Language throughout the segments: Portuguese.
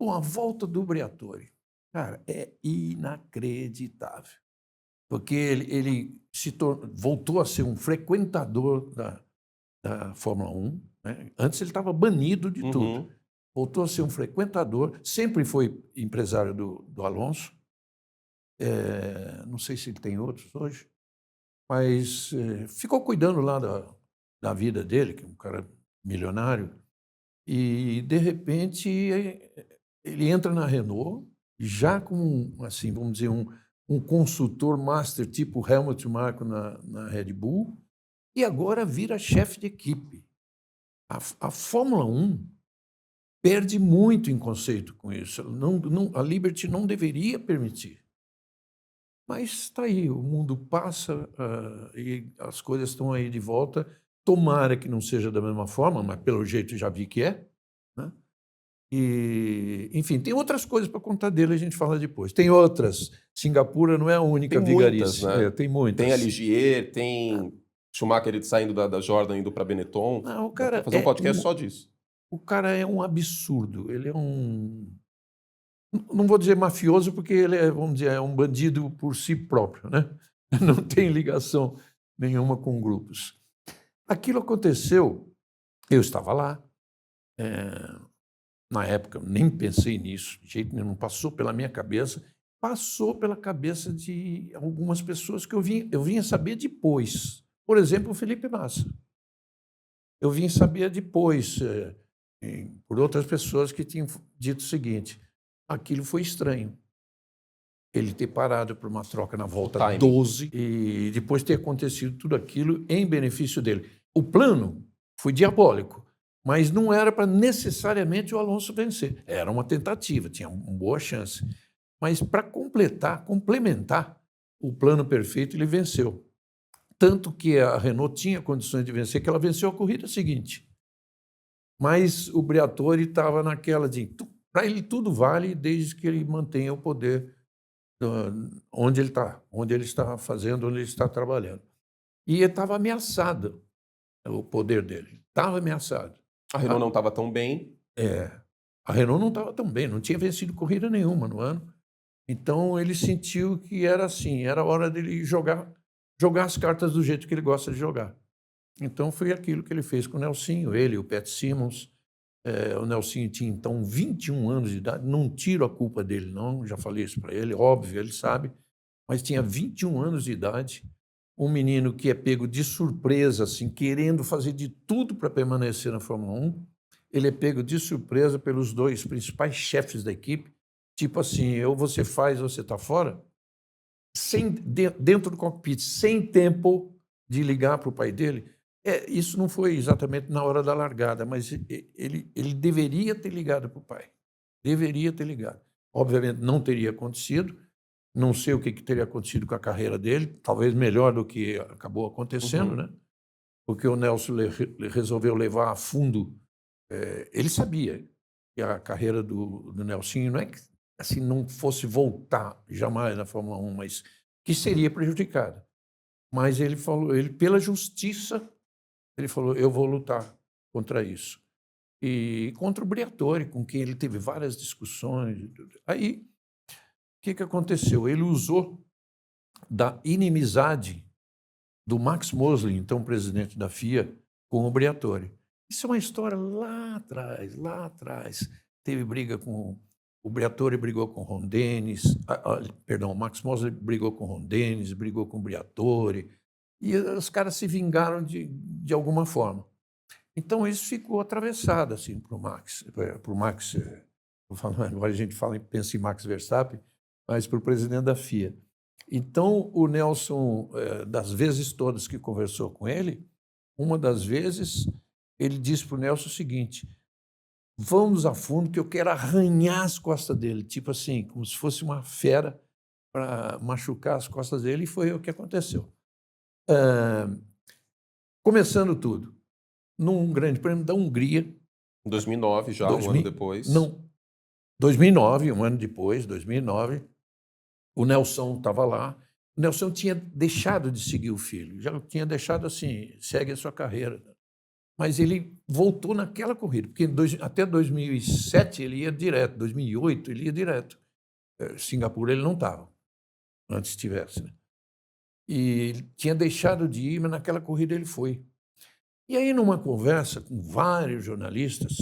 Bom, a volta do Briatore, cara, é inacreditável, porque ele voltou a ser um frequentador da Fórmula 1, né? Antes ele estava banido de tudo. Uhum. Voltou a ser um frequentador, sempre foi empresário do Alonso. Não sei se ele tem outros hoje, mas ficou cuidando lá da vida dele, que é um cara milionário, e de repente ele entra na Renault já como, assim, vamos dizer, um consultor master tipo Helmut Marko na Red Bull, e agora vira chefe de equipe. A Fórmula 1 perde muito em conceito com isso. A Liberty não deveria permitir. Mas está aí, o mundo passa, e as coisas estão aí de volta. Tomara que não seja da mesma forma, mas pelo jeito já vi que é, né? E, enfim, tem outras coisas para contar dele, a gente fala depois. Tem outras. Singapura não é a Tem única muitas, vigarice. né? Tem Tem a muitas. Ligier, tem Schumacher saindo da Jordan, indo para Benetton. Não, Dá para fazer um podcast só disso. o cara é um absurdo. Ele é um... Não vou dizer mafioso, porque ele é, vamos dizer, é um bandido por si próprio, né? Não tem ligação nenhuma com grupos. Aquilo aconteceu, eu estava lá, na época, nem pensei nisso, de jeito nenhum, não passou pela minha cabeça, passou pela cabeça de algumas pessoas que eu vinha saber depois. Por exemplo, o Felipe Massa. Eu vim saber depois, por outras pessoas que tinham dito o seguinte: aquilo foi estranho. Ele ter parado por uma troca na volta timing. 12 e depois ter acontecido tudo aquilo em benefício dele. O plano foi diabólico, mas não era para necessariamente o Alonso vencer. Era uma tentativa, tinha uma boa chance. Mas para complementar o plano perfeito, ele venceu. Tanto que a Renault tinha condições de vencer, que ela venceu a corrida seguinte. Mas o Briatore estava naquela de... Para ele tudo vale, desde que ele mantenha o poder onde ele está fazendo, onde ele está trabalhando. E estava ameaçado o poder dele, estava ameaçado. A Renault não estava tão bem. A Renault não estava tão bem, não tinha vencido corrida nenhuma no ano. Então ele sentiu que era assim, era hora dele jogar as cartas do jeito que ele gosta de jogar. Então foi aquilo que ele fez com o Nelsinho, ele, o Pat Simmons. O Nelsinho tinha então 21 anos de idade, não tiro a culpa dele não, já falei isso para ele, óbvio, ele sabe, mas tinha 21 anos de idade, um menino que é pego de surpresa, assim, querendo fazer de tudo para permanecer na Fórmula 1, ele é pego de surpresa pelos dois principais chefes da equipe, tipo assim, ou você faz ou você está fora, dentro do cockpit, sem tempo de ligar para o pai dele. Isso não foi exatamente na hora da largada, mas ele deveria ter ligado para o pai. Deveria ter ligado. Obviamente não teria acontecido, não sei o que teria acontecido com a carreira dele, talvez melhor do que acabou acontecendo, né? Porque o Nelson resolveu levar a fundo. Ele sabia que a carreira do Nelsinho não é que assim, não fosse voltar jamais na Fórmula 1, mas que seria prejudicada. Mas ele falou, pela justiça, ele falou, eu vou lutar contra isso. E contra o Briatore, com quem ele teve várias discussões. Aí, o que aconteceu? Ele usou da inimizade do Max Mosley, então presidente da FIA, com o Briatore. Isso é uma história lá atrás, lá atrás. Teve briga com... O Briatore brigou com o Ron Dennis, perdão, o Max Mosley brigou com o Ron Dennis, brigou com o Briatore, e os caras se vingaram de alguma forma. Então, isso ficou atravessado assim, para o Max. Agora a gente pensa em Max Verstappen, mas para o presidente da FIA. Então, o Nelson, das vezes todas que conversou com ele, uma das vezes, ele disse para o Nelson o seguinte: vamos a fundo que eu quero arranhar as costas dele, tipo assim, como se fosse uma fera para machucar as costas dele, e foi o que aconteceu. Começando tudo, num grande prêmio da Hungria, Em 2009 já, um ano 2000, depois. não, 2009, um ano depois, 2009, o Nelson estava lá. O Nelson tinha deixado de seguir o filho, já tinha deixado assim, segue a sua carreira. mas ele voltou naquela corrida, porque até 2007 ele ia direto, 2008 ele ia direto. Singapura ele não estava, antes tivesse, né? E ele tinha deixado de ir, mas naquela corrida ele foi. E aí, numa conversa com vários jornalistas,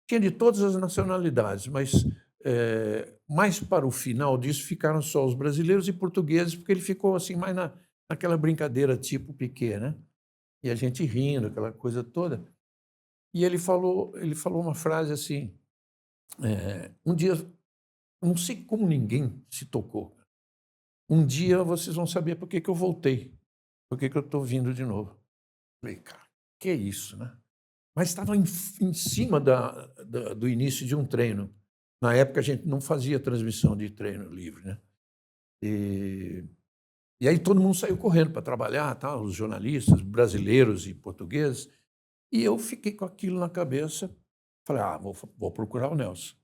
tinha de todas as nacionalidades, mas mais para o final disso ficaram só os brasileiros e portugueses, porque ele ficou assim mais naquela brincadeira tipo Piquet, né? E a gente rindo, aquela coisa toda. E ele falou uma frase assim, um dia, não sei como ninguém se tocou, um dia vocês vão saber por que eu voltei, por que eu estou vindo de novo. Falei, cara, que é isso, né? Mas estava em cima do início de um treino. Na época a gente não fazia transmissão de treino livre, né? E aí todo mundo saiu correndo para trabalhar, tá? Os jornalistas brasileiros e portugueses. E eu fiquei com aquilo na cabeça. Falei, vou procurar o Nelson.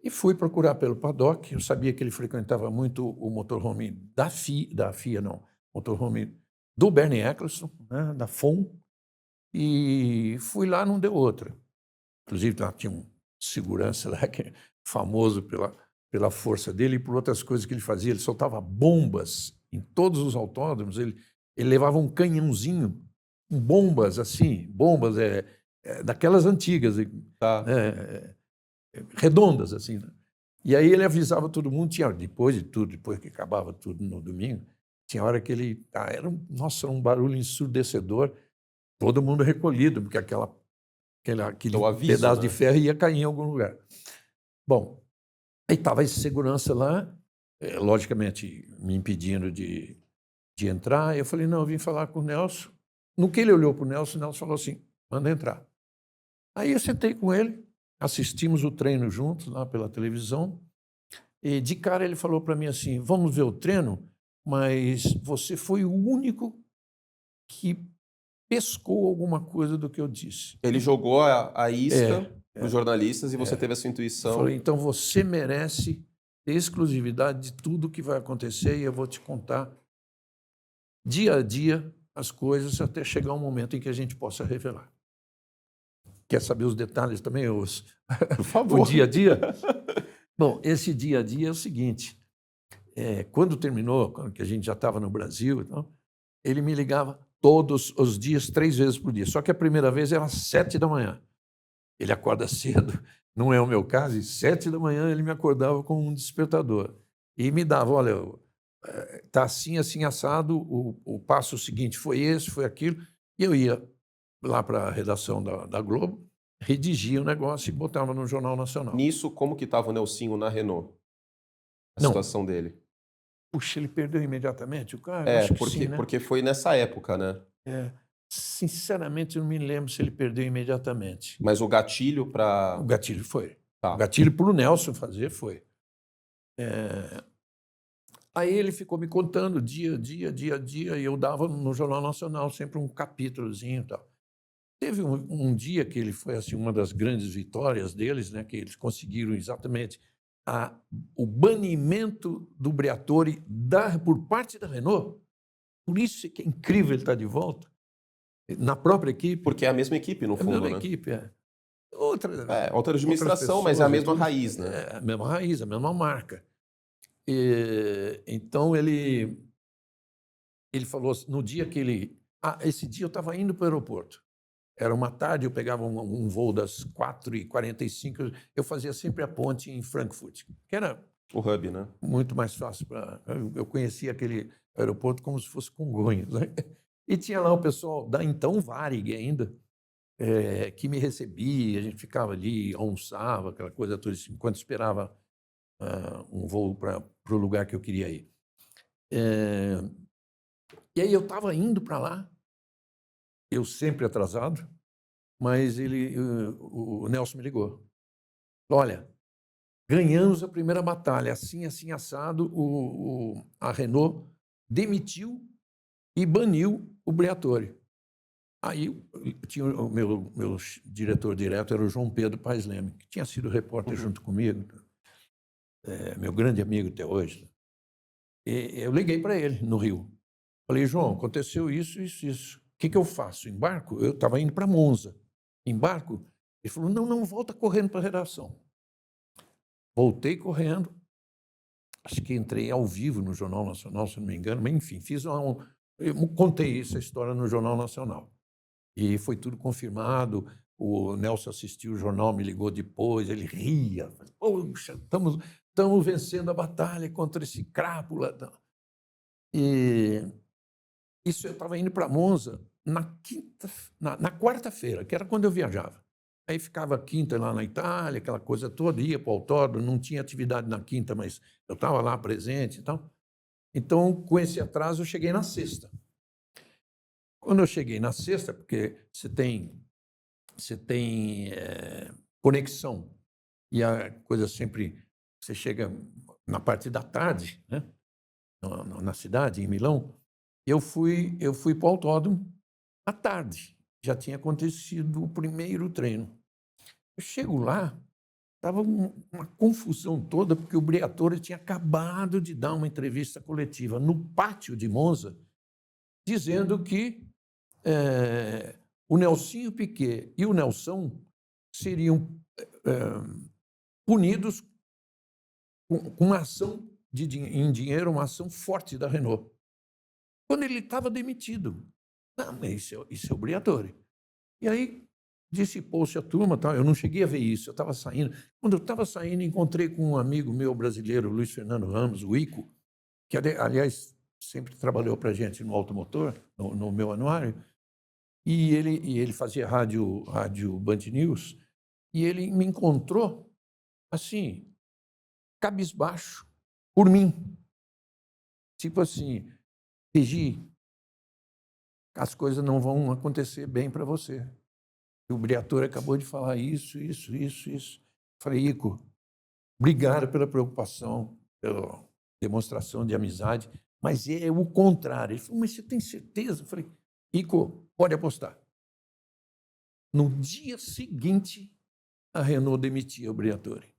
E fui procurar pelo paddock. Eu sabia que ele frequentava muito o motorhome da FIA não, motorhome do Bernie Eccleston, né? Da FOM. E fui lá, não deu outra. Inclusive, lá tinha um segurança lá que é famoso pela força dele e por outras coisas que ele fazia. Ele soltava bombas em todos os autódromos. Ele levava um canhãozinho com bombas, assim, bombas daquelas antigas, Tá. redondas, assim, né? E aí ele avisava todo mundo, depois de tudo, depois que acabava tudo no domingo, tinha hora que ele... era um barulho ensurdecedor, todo mundo recolhido, porque aquele aviso, pedaço né? de ferro ia cair em algum lugar. Bom, aí estava esse segurança lá, logicamente me impedindo de entrar. Eu falei, não, eu vim falar com o Nelson. No que ele olhou para o Nelson falou assim, manda entrar. Aí eu sentei com ele, assistimos o treino juntos lá pela televisão, e de cara ele falou para mim assim, vamos ver o treino, mas você foi o único que pescou alguma coisa do que eu disse. Ele jogou a isca para os jornalistas e você teve a sua Eu intuição. falei, então você merece exclusividade de tudo que vai acontecer e eu vou te contar dia a dia as coisas até chegar um momento em que a gente possa revelar. Quer saber os detalhes também? Por favor. O dia a dia? Bom, esse dia a dia é o seguinte, quando terminou, quando que a gente já estava no Brasil, então, ele me ligava todos os dias, 3 vezes por dia. Só que a primeira vez era às 7 da manhã. Ele acorda cedo, não é o meu caso, e 7 da manhã ele me acordava com um despertador. E me dava, olha, está assim, assim, assado, o passo seguinte foi esse, foi aquilo. E eu ia lá para a redação da Globo, redigia o negócio e botava no Jornal Nacional. Nisso, como que estava o Nelsinho na Renault? A Não. situação dele. Puxa, ele perdeu imediatamente o carro? Eu acho que sim, né? Porque foi nessa época, né? Sinceramente, eu não me lembro se ele perdeu imediatamente. Mas o gatilho para... O gatilho foi. Tá. O gatilho para o Nelson fazer foi. Aí ele ficou me contando dia a dia, e eu dava no Jornal Nacional sempre um capítulozinho e tal. Teve um dia que ele foi assim, uma das grandes vitórias deles, né, que eles conseguiram exatamente o banimento do Briatore por parte da Renault. Por isso que é incrível ele estar de volta, na própria equipe. Porque é a mesma equipe, no fundo, a mesma né? equipe, outra administração, mas é a mesma raiz, né? É a mesma raiz, a mesma marca. Então, ele falou, no dia que ele... esse dia eu estava indo para o aeroporto. Era uma tarde, eu pegava um voo das 4h45, eu fazia sempre a ponte em Frankfurt, que era... O hub, né? Muito mais fácil para... Eu conhecia aquele aeroporto como se fosse Congonhas, né? E tinha lá o pessoal da então Varig ainda, que me recebia, a gente ficava ali, almoçava, aquela coisa toda, enquanto esperava um voo para o lugar que eu queria ir. E aí eu estava indo para lá, eu sempre atrasado, mas o Nelson me ligou. Olha, ganhamos a primeira batalha, assim, assim, assado, a Renault demitiu e baniu o Briatore. Aí tinha o meu diretor direto, era o João Pedro Paes Leme, que tinha sido repórter junto comigo, meu grande amigo até hoje. E eu liguei para ele no Rio. Falei, João, aconteceu isso, isso, isso. O que eu faço? Embarco? Eu estava indo para Monza. embarco? Ele falou, não, não, volta correndo para a redação. Voltei correndo, acho que entrei ao vivo no Jornal Nacional, se não me engano, mas enfim, eu contei essa história no Jornal Nacional. E foi tudo confirmado, o Nelson assistiu o jornal, me ligou depois, ele ria, poxa, estamos vencendo a batalha contra esse crápula. E isso eu estava indo para Monza na quarta-feira, que era quando eu viajava. Aí ficava a quinta lá na Itália, aquela coisa toda, ia para o autódromo, não tinha atividade na quinta, mas eu estava lá presente e tal. Então, com esse atraso, eu cheguei na sexta. Quando eu cheguei na sexta, porque você tem conexão e a coisa sempre, você chega na parte da tarde, né, na cidade, em Milão, eu fui para o autódromo à tarde. Já tinha acontecido o primeiro treino. Eu chego lá, estava uma confusão toda, porque o Briatore tinha acabado de dar uma entrevista coletiva no pátio de Monza, dizendo que o Nelsinho Piquet e o Nelson seriam punidos com uma ação em dinheiro, uma ação forte da Renault. Quando ele estava demitido. Não, mas isso é o Briatore. E aí dissipou-se a turma, tá? Eu não cheguei a ver isso, eu estava saindo. Quando eu estava saindo, encontrei com um amigo meu brasileiro, Luiz Fernando Ramos, o Ico, que, aliás, sempre trabalhou para a gente no automotor, no meu anuário, e ele fazia rádio Band News, e ele me encontrou, assim, cabisbaixo, por mim. Tipo assim, Regi, as coisas não vão acontecer bem para você. O Briatore acabou de falar isso. Falei, Ico, obrigado pela preocupação, pela demonstração de amizade, mas é o contrário. Ele falou, mas você tem certeza? Eu falei, Ico, pode apostar. No dia seguinte, a Renault demitia o Briatore.